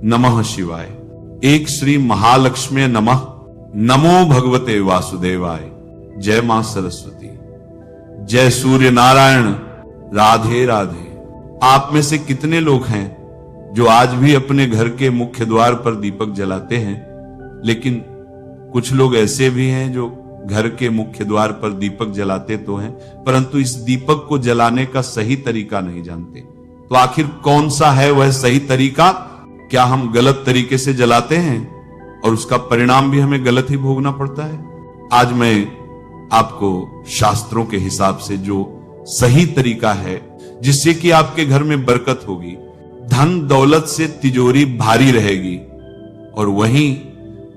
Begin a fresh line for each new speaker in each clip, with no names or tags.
नमः शिवाय। एक श्री महालक्ष्मी नमः। नमो भगवते वासुदेवाय। जय मां सरस्वती। जय सूर्य नारायण। राधे राधे। आप में से कितने लोग हैं जो आज भी अपने घर के मुख्य द्वार पर दीपक जलाते हैं? लेकिन कुछ लोग ऐसे भी हैं जो घर के मुख्य द्वार पर दीपक जलाते तो हैं, परंतु इस दीपक को जलाने का सही तरीका नहीं जानते। तो आखिर कौन सा है वह सही तरीका? क्या हम गलत तरीके से जलाते हैं और उसका परिणाम भी हमें गलत ही भोगना पड़ता है? आज मैं आपको शास्त्रों के हिसाब से जो सही तरीका है जिससे कि आपके घर में बरकत होगी, धन दौलत से तिजोरी भारी रहेगी, और वहीं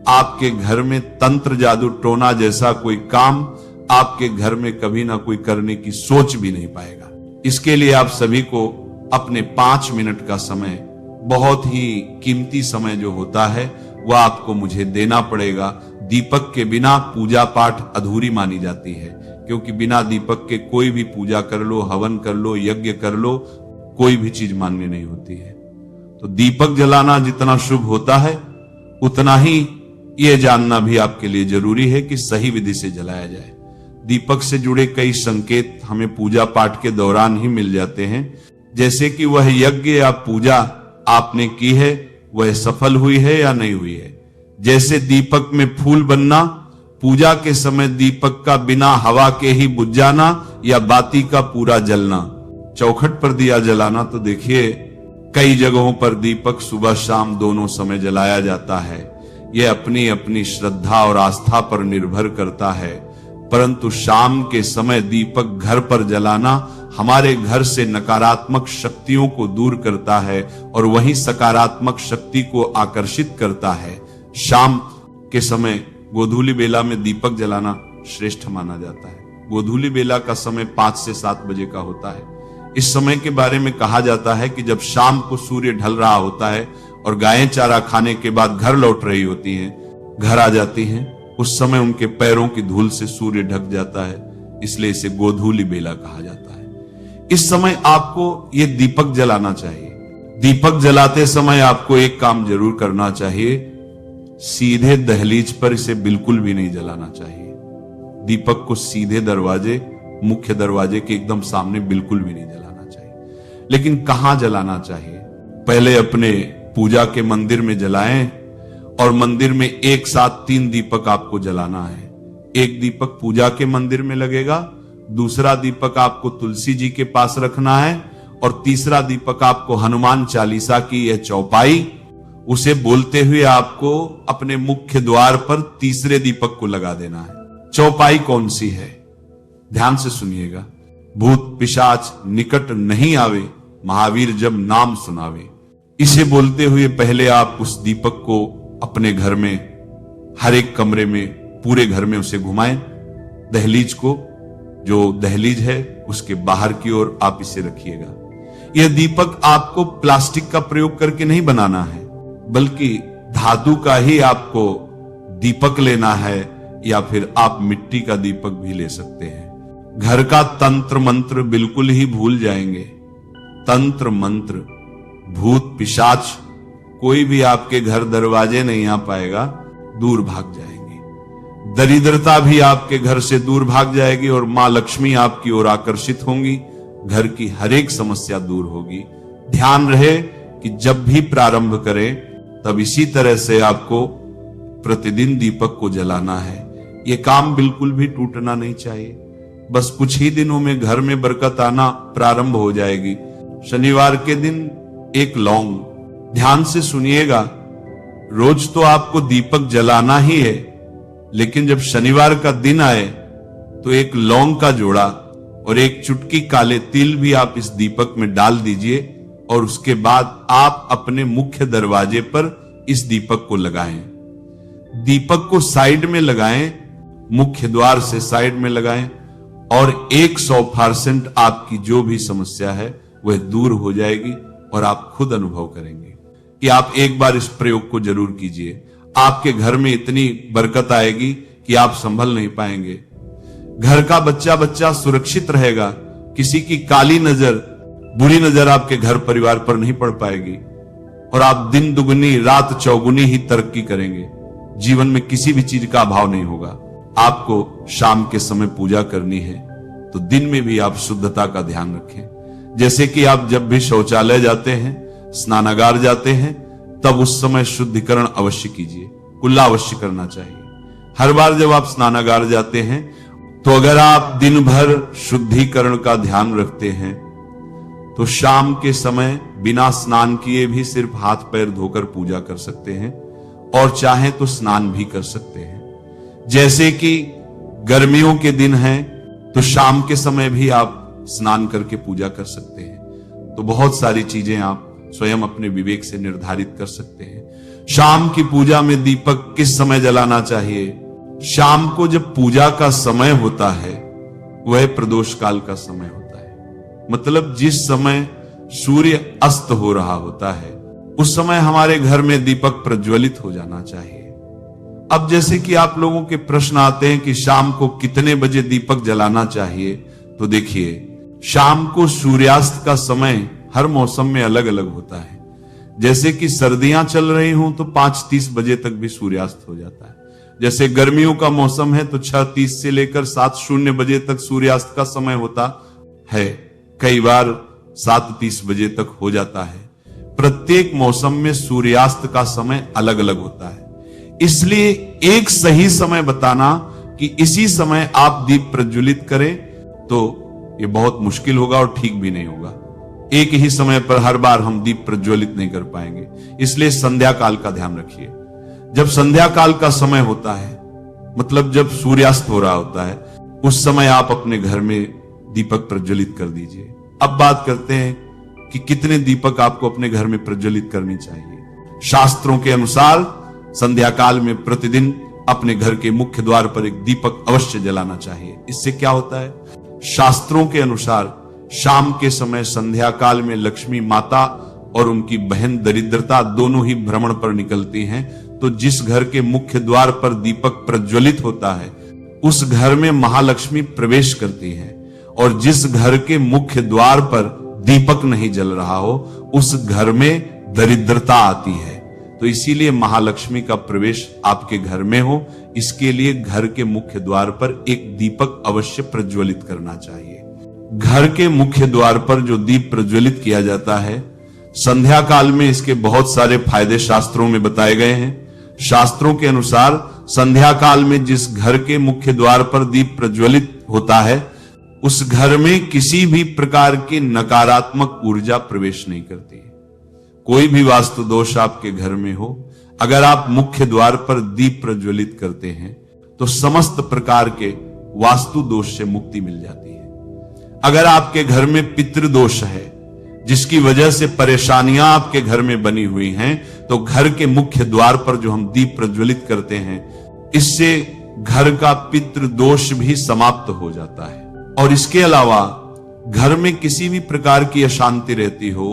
आपके घर में तंत्र जादू टोना जैसा कोई काम आपके घर में कभी ना कोई करने की सोच भी नहीं पाएगा। इसके लिए आप सभी को अपने 5 मिनट का समय, बहुत ही कीमती समय जो होता है, वह आपको मुझे देना पड़ेगा। दीपक के बिना पूजा पाठ अधूरी मानी जाती है, क्योंकि बिना दीपक के कोई भी पूजा कर लो, हवन कर लो, यज्ञ कर लो, कोई भी चीज मान्य नहीं होती है। तो दीपक जलाना जितना शुभ होता है, उतना ही यह जानना भी आपके लिए जरूरी है कि सही विधि से जलाया जाए। दीपक से जुड़े कई संकेत हमें पूजा पाठ के दौरान ही मिल जाते हैं, जैसे कि वह यज्ञ या पूजा आपने की है वह सफल हुई है या नहीं हुई है। जैसे दीपक में फूल बनना, पूजा के समय दीपक का बिना हवा के ही बुझ जाना, या बाती का पूरा जलना। चौखट पर दिया जलाना तो देखिए कई जगहों पर दीपक सुबह शाम दोनों समय जलाया जाता है। यह अपनी अपनी श्रद्धा और आस्था पर निर्भर करता है, परंतु शाम के समय दीपक घर पर जलाना हमारे घर से नकारात्मक शक्तियों को दूर करता है और वहीं सकारात्मक शक्ति को आकर्षित करता है। शाम के समय गोधूली बेला में दीपक जलाना श्रेष्ठ माना जाता है। गोधूली बेला का समय 5 से 7 बजे का होता है। इस समय के बारे में कहा जाता है कि जब शाम को सूर्य ढल रहा होता है और गायें चारा खाने के बाद घर लौट रही होती हैं, घर आ जाती हैं, उस समय उनके पैरों की धूल से सूर्य ढक जाता है, इसलिए इसे गोधूली बेला कहा जाता है। इस समय आपको ये दीपक जलाना चाहिए। दीपक जलाते समय आपको एक काम जरूर करना चाहिए, सीधे दहलीज पर इसे बिल्कुल भी नहीं जलाना चाहिए। दीपक को सीधे दरवाजे, मुख्य दरवाजे के एकदम सामने बिल्कुल भी नहीं जलाना चाहिए। लेकिन कहां जलाना चाहिए? पहले अपने पूजा के मंदिर में जलाएं, और मंदिर में एक साथ 3 दीपक आपको जलाना है। एक दीपक पूजा के मंदिर में लगेगा, दूसरा दीपक आपको तुलसी जी के पास रखना है, और तीसरा दीपक आपको हनुमान चालीसा की यह चौपाई, उसे बोलते हुए आपको अपने मुख्य द्वार पर तीसरे दीपक को लगा देना है। चौपाई कौन सी है? ध्यान से सुनिएगा। भूत पिशाच निकट नहीं आवे, महावीर जब नाम सुनावे। इसे बोलते हुए पहले आप उस दीपक को अपने घर में, हर एक कमरे में, पूरे घर में उसे घुमाएं। दहलीज को, जो दहलीज है उसके बाहर की ओर आप इसे रखिएगा। यह दीपक आपको प्लास्टिक का प्रयोग करके नहीं बनाना है, बल्कि धातु का ही आपको दीपक लेना है, या फिर आप मिट्टी का दीपक भी ले सकते हैं। घर का तंत्र मंत्र बिल्कुल ही भूल जाएंगे। तंत्र मंत्र, भूत पिशाच कोई भी आपके घर दरवाजे नहीं आ पाएगा, दूर भाग जाएंगे। दरिद्रता भी आपके घर से दूर भाग जाएगी और मां लक्ष्मी आपकी ओर आकर्षित होंगी। घर की हर एक समस्या दूर होगी। ध्यान रहे कि जब भी प्रारंभ करें तब इसी तरह से आपको प्रतिदिन दीपक को जलाना है। यह काम बिल्कुल भी टूटना नहीं चाहिए। बस कुछ ही दिनों में घर में बरकत आना प्रारंभ हो जाएगी। शनिवार के दिन एक लौंग, ध्यान से सुनिएगा, रोज तो आपको दीपक जलाना ही है, लेकिन जब शनिवार का दिन आए तो एक लौंग का जोड़ा और एक चुटकी काले तिल भी आप इस दीपक में डाल दीजिए, और उसके बाद आप अपने मुख्य दरवाजे पर इस दीपक को लगाएं। दीपक को साइड में लगाएं, मुख्य द्वार से साइड में लगाएं, और 100% आपकी जो भी समस्या है वह दूर हो जाएगी। और आप खुद अनुभव करेंगे कि आप एक बार इस प्रयोग को जरूर कीजिए। आपके घर में इतनी बरकत आएगी कि आप संभल नहीं पाएंगे। घर का बच्चा बच्चा सुरक्षित रहेगा। किसी की काली नजर, बुरी नजर आपके घर परिवार पर नहीं पड़ पाएगी। और आप दिन दुगनी रात चौगुनी ही तरक्की करेंगे। जीवन में किसी भी चीज का अभाव नहीं होगा। आपको शाम के समय पूजा करनी है तो दिन में भी आप शुद्धता का ध्यान रखें। जैसे कि आप जब भी शौचालय जाते हैं, स्नानागार जाते हैं, तब उस समय शुद्धिकरण अवश्य कीजिए, कुल्ला अवश्य करना चाहिए। हर बार जब आप स्नानागार जाते हैं तो अगर आप दिन भर शुद्धिकरण का ध्यान रखते हैं तो शाम के समय बिना स्नान किए भी सिर्फ हाथ पैर धोकर पूजा कर सकते हैं और चाहे तो स्नान भी कर सकते हैं। जैसे कि गर्मियों के दिन हैं तो शाम के समय भी आप स्नान करके पूजा कर सकते हैं। तो बहुत सारी चीजें आप स्वयं अपने विवेक से निर्धारित कर सकते हैं। शाम की पूजा में दीपक किस समय जलाना चाहिए? शाम को जब पूजा का समय होता है वह प्रदोष काल का समय होता है, मतलब जिस समय सूर्य अस्त हो रहा होता है उस समय हमारे घर में दीपक प्रज्वलित हो जाना चाहिए। अब जैसे कि आप लोगों के प्रश्न आते हैं कि शाम को कितने बजे दीपक जलाना चाहिए, तो देखिए शाम को सूर्यास्त का समय हर मौसम में अलग अलग होता है। जैसे कि सर्दियां चल रही हों तो 5:30 बजे तक भी सूर्यास्त हो जाता है। जैसे गर्मियों का मौसम है तो 6:30 से लेकर 7:00 बजे तक सूर्यास्त का समय होता है, कई बार 7:30 बजे तक हो जाता है। प्रत्येक मौसम में सूर्यास्त का समय अलग अलग होता है, इसलिए एक सही समय बताना कि इसी समय आप दीप प्रज्वलित करें तो यह बहुत मुश्किल होगा और ठीक भी नहीं होगा। एक ही समय पर हर बार हम दीप प्रज्वलित नहीं कर पाएंगे, इसलिए संध्या काल का ध्यान रखिए। जब संध्या काल का समय होता है, मतलब जब सूर्यास्त हो रहा होता है, उस समय आप अपने घर में दीपक प्रज्वलित कर दीजिए। अब बात करते हैं कि कितने दीपक आपको अपने घर में प्रज्वलित करनी चाहिए। शास्त्रों के अनुसार संध्या काल में प्रतिदिन अपने घर के मुख्य द्वार पर एक दीपक अवश्य जलाना चाहिए। इससे क्या होता है? शास्त्रों के अनुसार शाम के समय संध्या काल में लक्ष्मी माता और उनकी बहन दरिद्रता दोनों ही भ्रमण पर निकलती हैं, तो जिस घर के मुख्य द्वार पर दीपक प्रज्वलित होता है उस घर में महालक्ष्मी प्रवेश करती है, और जिस घर के मुख्य द्वार पर दीपक नहीं जल रहा हो उस घर में दरिद्रता आती है। तो इसीलिए महालक्ष्मी का प्रवेश आपके घर में हो, इसके लिए घर के मुख्य द्वार पर एक दीपक अवश्य प्रज्वलित करना चाहिए। घर के मुख्य द्वार पर जो दीप प्रज्वलित किया जाता है, संध्या काल में इसके बहुत सारे फायदे शास्त्रों में बताए गए हैं। शास्त्रों के अनुसार संध्या काल में जिस घर के मुख्य द्वार पर दीप प्रज्वलित होता है उस घर में किसी भी प्रकार की नकारात्मक ऊर्जा प्रवेश नहीं करती है। कोई भी वास्तु दोष आपके घर में हो, अगर आप मुख्य द्वार पर दीप प्रज्वलित करते हैं तो समस्त प्रकार के वास्तु दोष से मुक्ति मिल जाती है। अगर आपके घर में पितृदोष है जिसकी वजह से परेशानियां आपके घर में बनी हुई हैं, तो घर के मुख्य द्वार पर जो हम दीप प्रज्वलित करते हैं इससे घर का पितृदोष भी समाप्त हो जाता है। और इसके अलावा घर में किसी भी प्रकार की अशांति रहती हो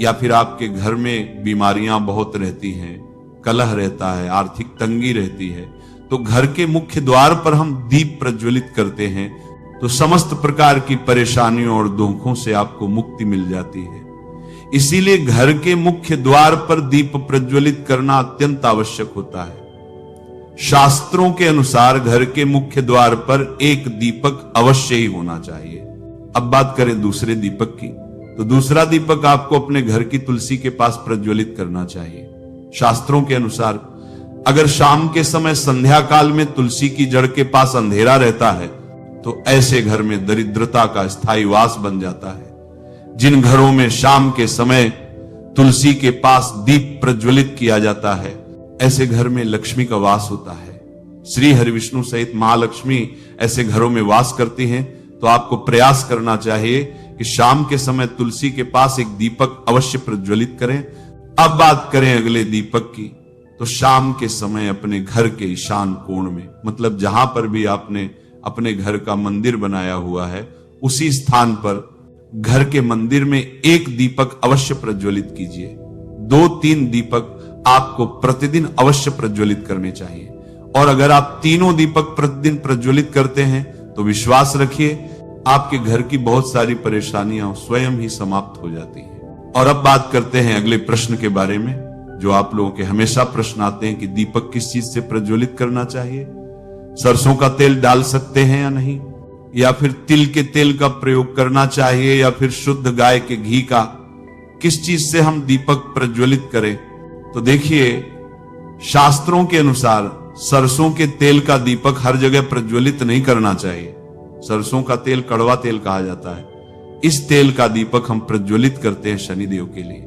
या फिर आपके घर में बीमारियां बहुत रहती हैं, कलह रहता है, आर्थिक तंगी रहती है, तो घर के मुख्य द्वार पर हम दीप प्रज्वलित करते हैं तो समस्त प्रकार की परेशानियों और दुखों से आपको मुक्ति मिल जाती है। इसीलिए घर के मुख्य द्वार पर दीप प्रज्वलित करना अत्यंत आवश्यक होता है। शास्त्रों के अनुसार घर के मुख्य द्वार पर एक दीपक अवश्य ही होना चाहिए। अब बात करें दूसरे दीपक की, तो दूसरा दीपक आपको अपने घर की तुलसी के पास प्रज्वलित करना चाहिए। शास्त्रों के अनुसार अगर शाम के समय संध्या काल में तुलसी की जड़ के पास अंधेरा रहता है तो ऐसे घर में दरिद्रता का स्थायी वास बन जाता है। जिन घरों में शाम के समय तुलसी के पास दीप प्रज्वलित किया जाता है ऐसे घर में लक्ष्मी का वास होता है। श्री हरिविष्णु सहित महालक्ष्मी ऐसे घरों में वास करती हैं। तो आपको प्रयास करना चाहिए कि शाम के समय तुलसी के पास एक दीपक अवश्य प्रज्वलित करें। अब बात करें अगले दीपक की, तो शाम के समय अपने घर के ईशान कोण में, मतलब जहां पर भी आपने अपने घर का मंदिर बनाया हुआ है उसी स्थान पर घर के मंदिर में एक दीपक अवश्य प्रज्वलित कीजिए। 2-3 दीपक आपको प्रतिदिन अवश्य प्रज्वलित करने चाहिए। और अगर आप तीनों दीपक प्रतिदिन प्रज्वलित करते हैं तो विश्वास रखिए आपके घर की बहुत सारी परेशानियां स्वयं ही समाप्त हो जाती हैं। और अब बात करते हैं अगले प्रश्न के बारे में, जो आप लोगों के हमेशा प्रश्न आते हैं कि दीपक किस चीज से प्रज्वलित करना चाहिए। सरसों का तेल डाल सकते हैं या नहीं, या फिर तिल के तेल का प्रयोग करना चाहिए, या फिर शुद्ध गाय के घी का, किस चीज से हम दीपक प्रज्वलित करें। तो देखिए, शास्त्रों के अनुसार सरसों के तेल का दीपक हर जगह प्रज्वलित नहीं करना चाहिए। सरसों का तेल कड़वा तेल कहा जाता है। इस तेल का दीपक हम प्रज्वलित करते हैं शनिदेव के लिए।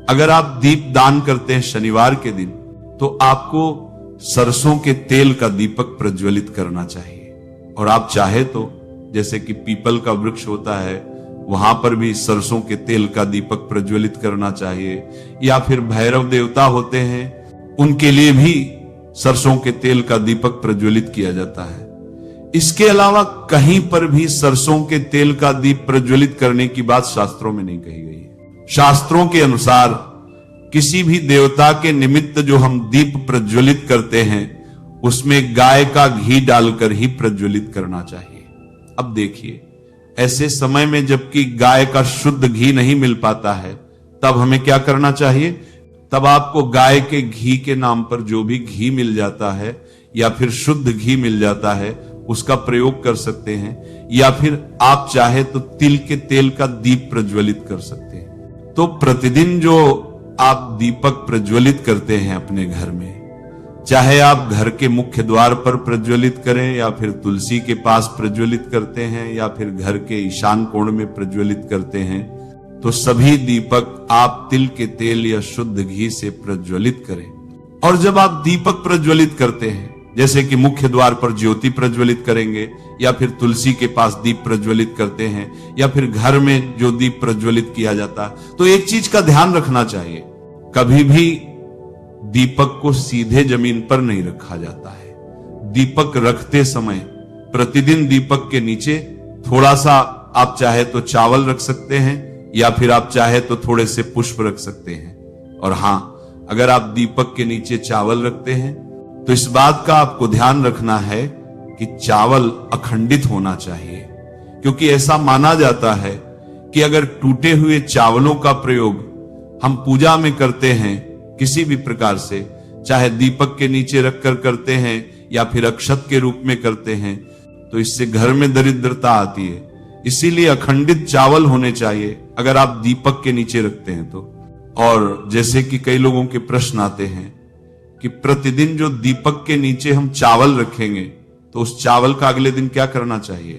अगर आप दीप दान करते हैं शनिवार के दिन, तो आपको सरसों के तेल का दीपक प्रज्वलित करना चाहिए। और आप चाहे तो जैसे कि पीपल का वृक्ष होता है, वहां पर भी सरसों के तेल का दीपक प्रज्वलित करना चाहिए। या फिर भैरव देवता होते हैं, उनके लिए भी सरसों के तेल का दीपक प्रज्वलित किया जाता है। इसके अलावा कहीं पर भी सरसों के तेल का दीप प्रज्वलित करने की बात शास्त्रों में नहीं कही गई है। शास्त्रों के अनुसार किसी भी देवता के निमित्त जो हम दीप प्रज्वलित करते हैं, उसमें गाय का घी डालकर ही प्रज्वलित करना चाहिए। अब देखिए, ऐसे समय में जबकि गाय का शुद्ध घी नहीं मिल पाता है, तब हमें क्या करना चाहिए? तब आपको गाय के घी के नाम पर जो भी घी मिल जाता है या फिर शुद्ध घी मिल जाता है, उसका प्रयोग कर सकते हैं। या फिर आप चाहे तो तिल के तेल का दीप प्रज्वलित कर सकते हैं। तो प्रतिदिन जो आप दीपक प्रज्वलित करते हैं अपने घर में, चाहे आप घर के मुख्य द्वार पर प्रज्वलित करें, या फिर तुलसी के पास प्रज्वलित करते हैं, या फिर घर के ईशान कोण में प्रज्वलित करते हैं, तो सभी दीपक आप तिल के तेल या शुद्ध घी से प्रज्वलित करें। और जब आप दीपक प्रज्वलित करते हैं, जैसे कि मुख्य द्वार पर ज्योति प्रज्वलित करेंगे, या फिर तुलसी के पास दीप प्रज्वलित करते हैं, या फिर घर में जो दीप प्रज्वलित किया जाता है, तो एक चीज का ध्यान रखना चाहिए, कभी भी दीपक को सीधे जमीन पर नहीं रखा जाता है। दीपक रखते समय प्रतिदिन दीपक के नीचे थोड़ा सा आप चाहे तो चावल रख सकते हैं, या फिर आप चाहे तो थोड़े से पुष्प रख सकते हैं। और हां, अगर आप दीपक के नीचे चावल रखते हैं, तो इस बात का आपको ध्यान रखना है कि चावल अखंडित होना चाहिए, क्योंकि ऐसा माना जाता है कि अगर टूटे हुए चावलों का प्रयोग हम पूजा में करते हैं किसी भी प्रकार से, चाहे दीपक के नीचे रखकर करते हैं या फिर अक्षत के रूप में करते हैं, तो इससे घर में दरिद्रता आती है। इसीलिए अखंडित चावल होने चाहिए अगर आप दीपक के नीचे रखते हैं तो। और जैसे कि कई लोगों के प्रश्न आते हैं कि प्रतिदिन जो दीपक के नीचे हम चावल रखेंगे, तो उस चावल का अगले दिन क्या करना चाहिए?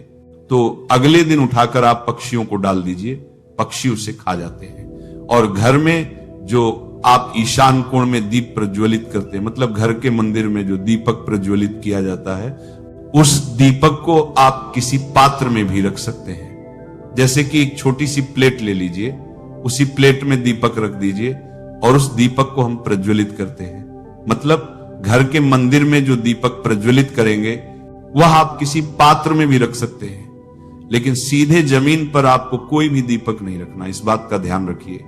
तो अगले दिन उठाकर आप पक्षियों को डाल दीजिए, पक्षी उसे खा जाते हैं। और घर में जो आप ईशान कोण में दीप प्रज्वलित करते हैं, मतलब घर के मंदिर में जो दीपक प्रज्वलित किया जाता है, उस दीपक को आप किसी पात्र में भी रख सकते हैं। जैसे कि एक छोटी सी प्लेट ले लीजिए, उसी प्लेट में दीपक रख दीजिए और उस दीपक को हम प्रज्वलित करते हैं। मतलब घर के मंदिर में जो दीपक प्रज्वलित करेंगे, वह आप किसी पात्र में भी रख सकते हैं, लेकिन सीधे जमीन पर आपको कोई भी दीपक नहीं रखना, इस बात का ध्यान रखिए।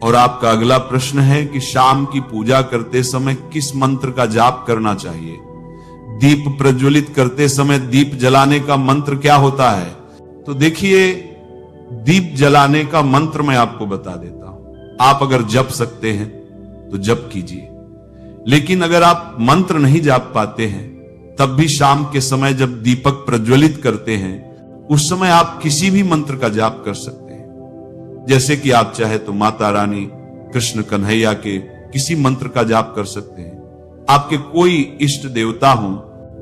और आपका अगला प्रश्न है कि शाम की पूजा करते समय किस मंत्र का जाप करना चाहिए? दीप प्रज्वलित करते समय दीप जलाने का मंत्र क्या होता है? तो देखिए, दीप जलाने का मंत्र मैं आपको बता देता हूं। आप अगर जप सकते हैं तो जप कीजिए, लेकिन अगर आप मंत्र नहीं जाप पाते हैं, तब भी शाम के समय जब दीपक प्रज्वलित करते हैं, उस समय आप किसी भी मंत्र का जाप कर सकते हैं। जैसे कि आप चाहे तो माता रानी, कृष्ण कन्हैया के किसी मंत्र का जाप कर सकते हैं। आपके कोई इष्ट देवता हो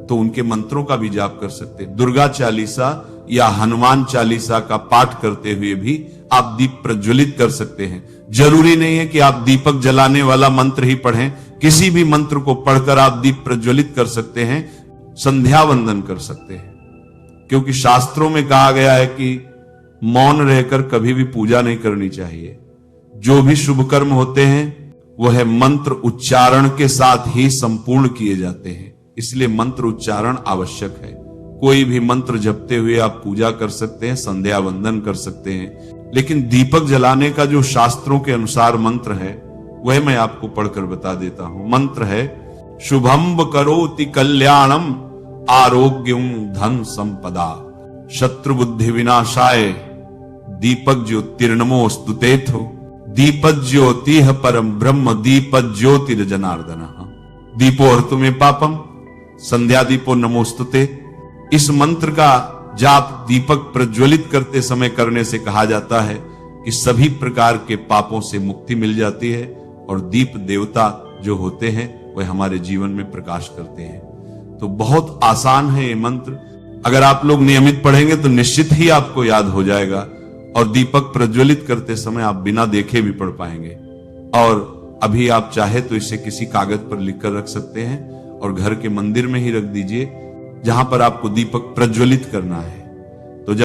तो उनके मंत्रों का भी जाप कर सकते हैं। दुर्गा चालीसा या हनुमान चालीसा का पाठ करते हुए भी आप दीप प्रज्वलित कर सकते हैं। जरूरी नहीं है कि आप दीपक जलाने वाला मंत्र ही पढ़ें, किसी भी मंत्र को पढ़कर आप दीप प्रज्वलित कर सकते हैं, संध्या वंदन कर सकते हैं। क्योंकि शास्त्रों में कहा गया है कि मौन रहकर कभी भी पूजा नहीं करनी चाहिए। जो भी शुभ कर्म होते हैं वह मंत्र उच्चारण के साथ ही संपूर्ण किए जाते हैं, इसलिए मंत्र उच्चारण आवश्यक है। कोई भी मंत्र जपते हुए आप पूजा कर सकते हैं, संध्या वंदन कर सकते हैं, लेकिन दीपक जलाने का जो शास्त्रों के अनुसार मंत्र है वह मैं आपको पढ़कर बता देता हूं। मंत्र है शुभम करोति कल्याणम आरोग्यम धन संपदा शत्रु बुद्धि विनाशाय दीपक ज्योतिर्नमो स्तुतेथो दीपज्योतिः परम ब्रह्म दीपज्योतिर्जनार्दनः। दीपो अर्तुमे पापम संध्या दीपो नमोस्तुते। इस मंत्र का जाप दीपक प्रज्वलित करते समय करने से कहा जाता है कि सभी प्रकार के पापों से मुक्ति मिल जाती है और दीप देवता जो होते हैं वह हमारे जीवन में प्रकाश करते हैं। तो बहुत आसान है ये मंत्र, अगर आप लोग नियमित पढ़ेंगे तो निश्चित ही आपको याद हो जाएगा और दीपक प्रज्वलित करते समय आप बिना देखे भी पढ़ पाएंगे। और अभी आप चाहे तो इसे किसी कागज पर लिखकर रख सकते हैं और घर के मंदिर में ही रख दीजिए जहां पर आपको दीपक प्रज्वलित करना है।